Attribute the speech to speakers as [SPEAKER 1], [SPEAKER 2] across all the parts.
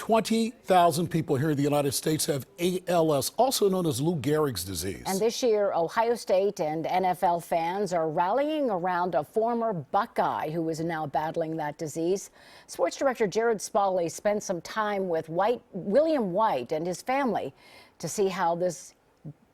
[SPEAKER 1] 20,000 people here in the United States have ALS, also known as Lou Gehrig's disease.
[SPEAKER 2] And this year, Ohio State and NFL fans are rallying around a former Buckeye who is now battling that disease. Sports director Jared Spalley spent some time with William White and his family to see how this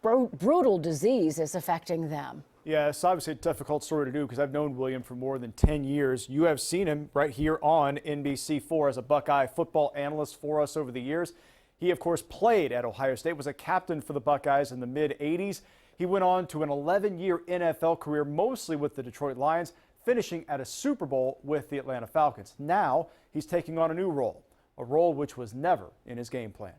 [SPEAKER 2] brutal disease is affecting them.
[SPEAKER 3] Yeah, it's obviously a difficult story to do because I've known William for more than 10 years. You have seen him right here on NBC4 as a Buckeye football analyst for us over the years. He, of course, played at Ohio State, was a captain for the Buckeyes in the mid-'80s. He went on to an 11-year NFL career, mostly with the Detroit Lions, finishing at a Super Bowl with the Atlanta Falcons. Now he's taking on a new role, a role which was never in his game plan.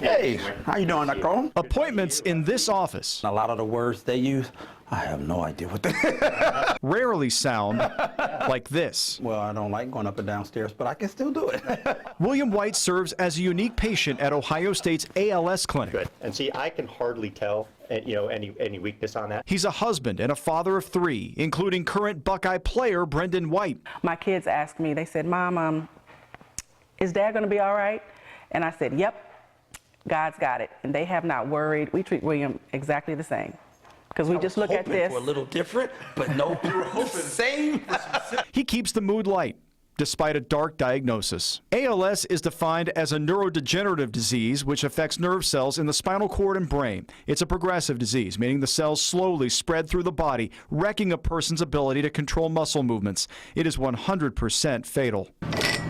[SPEAKER 4] Hey, how you doing, Nicole?
[SPEAKER 5] Appointments in this office.
[SPEAKER 4] A lot of the words they use, I have no idea what they
[SPEAKER 5] rarely sound like this.
[SPEAKER 4] Well, I don't like going up and down stairs, but I can still do it.
[SPEAKER 5] William White serves as a unique patient at Ohio State's ALS clinic.
[SPEAKER 6] Good. And see, I can hardly tell, any weakness on that.
[SPEAKER 5] He's a husband and a father of 3, including current Buckeye player Brendan White.
[SPEAKER 7] My kids asked me, they said, Mom, is Dad going to be all right? And I said, yep. God's got it, and they have not worried. We treat William exactly the same because we just look at this.
[SPEAKER 4] For a little different, but no, same.
[SPEAKER 5] He keeps the mood light despite a dark diagnosis. ALS is defined as a neurodegenerative disease which affects nerve cells in the spinal cord and brain. It's a progressive disease, meaning the cells slowly spread through the body, wrecking a person's ability to control muscle movements. It is 100% fatal.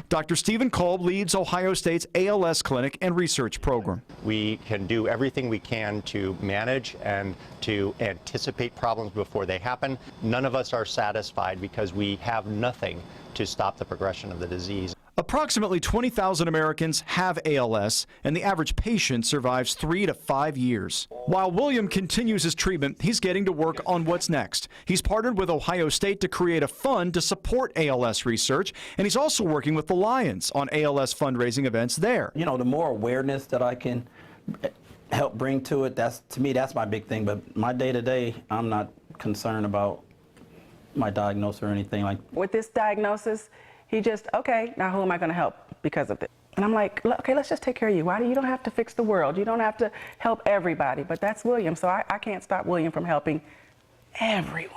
[SPEAKER 5] Dr. Stephen Kolb leads Ohio State's ALS clinic and research program.
[SPEAKER 6] We can do everything we can to manage and to anticipate problems before they happen. None of us are satisfied because we have nothing to stop the progression of the disease.
[SPEAKER 5] Approximately 20,000 Americans have ALS, and the average patient survives 3 to 5 years. While William continues his treatment, he's getting to work on what's next. He's partnered with Ohio State to create a fund to support ALS research, and he's also working with the Lions on ALS fundraising events there.
[SPEAKER 4] You know, the more awareness that I can help bring to it, to me, that's my big thing. But my day-to-day, I'm not concerned about my diagnosis or anything like.
[SPEAKER 7] With this diagnosis, he just, okay, now who am I going to help because of it? And I'm like, okay, let's just take care of you. You don't have to fix the world. You don't have to help everybody, but that's William, so I can't stop William from helping everyone.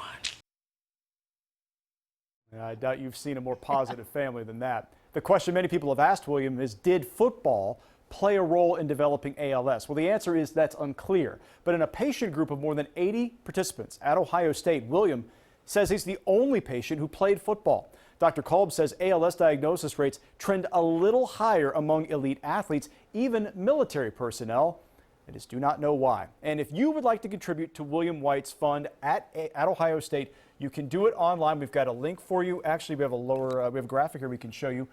[SPEAKER 3] I doubt you've seen a more positive family than that. The question many people have asked William is, did football play a role in developing ALS? Well, the answer is that's unclear. But in a patient group of more than 80 participants at Ohio State, William says he's the only patient who played football. Dr. Kolb says ALS diagnosis rates trend a little higher among elite athletes, even military personnel. They just do not know why. And if you would like to contribute to William White's fund at Ohio State, you can do it online. We've got a link for you. Actually, we have a graphic here we can show you.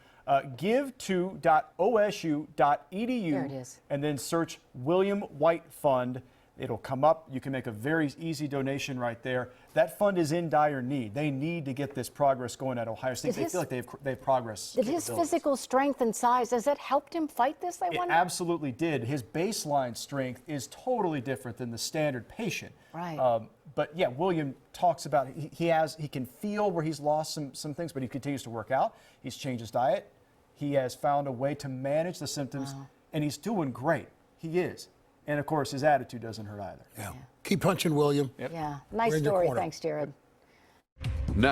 [SPEAKER 3] give.osu.edu.
[SPEAKER 2] There it is.
[SPEAKER 3] And then search William White Fund. It'll come up. You can make a very easy donation right there. That fund is in dire need. They need to get this progress going at Ohio State. They feel like they have progress.
[SPEAKER 2] Did his physical strength and size, has it helped him fight this, I wonder?
[SPEAKER 3] It absolutely did. His baseline strength is totally different than the standard patient.
[SPEAKER 2] Right.
[SPEAKER 3] But yeah, William talks about he can feel where he's lost some things, but he continues to work out. He's changed his diet. He has found a way to manage the symptoms, and he's doing great. He is. And, of course, his attitude doesn't hurt either.
[SPEAKER 1] Yeah. Keep punching, William.
[SPEAKER 2] Yeah. Nice story. Thanks, Jared.
[SPEAKER 8] Now.